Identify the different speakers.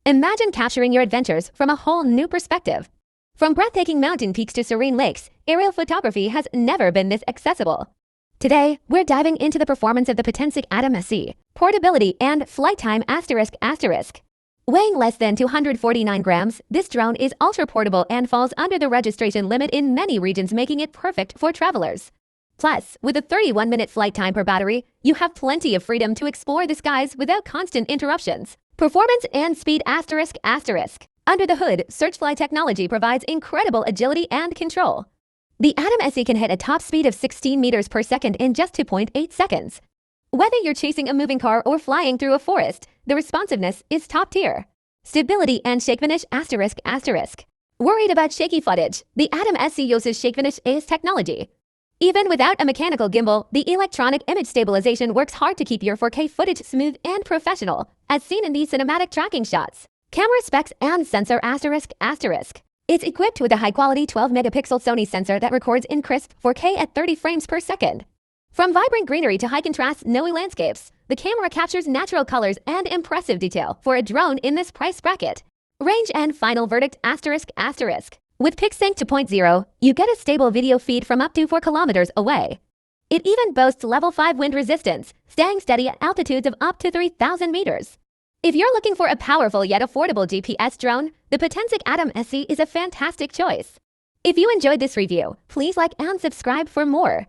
Speaker 1: Imagine capturing your adventures from a whole new perspective. From breathtaking mountain peaks to serene lakes, aerial photography has never been this accessible. Today, we're diving into the performance of the Potensic Atom SE, portability and flight time ***. Weighing less than 249 grams, this drone is ultra-portable and falls under the registration limit in many regions, making it perfect for travelers. Plus, with a 31-minute flight time per battery, you have plenty of freedom to explore the skies without constant interruptions. Performance and speed ***. Under the hood, Searchfly technology provides incredible agility and control. The Atom SE can hit a top speed of 16 meters per second in just 2.8 seconds. Whether you're chasing a moving car or flying through a forest, the responsiveness is top tier. Stability and shake finish ***. Worried about shaky footage? The Atom SE uses shake finish ACE technology. Even without a mechanical gimbal, the electronic image stabilization works hard to keep your 4K footage smooth and professional, as seen in these cinematic tracking shots. Camera specs and sensor ***. It's equipped with a high-quality 12-megapixel Sony sensor that records in crisp 4K at 30 frames per second. From vibrant greenery to high-contrast snowy landscapes, the camera captures natural colors and impressive detail for a drone in this price bracket. Range and final verdict ***. With PixSync 2.0, you get a stable video feed from up to 4 kilometers away. It even boasts level 5 wind resistance, staying steady at altitudes of up to 3,000 meters. If you're looking for a powerful yet affordable GPS drone, the Potensic Atom SE is a fantastic choice. If you enjoyed this review, please like and subscribe for more.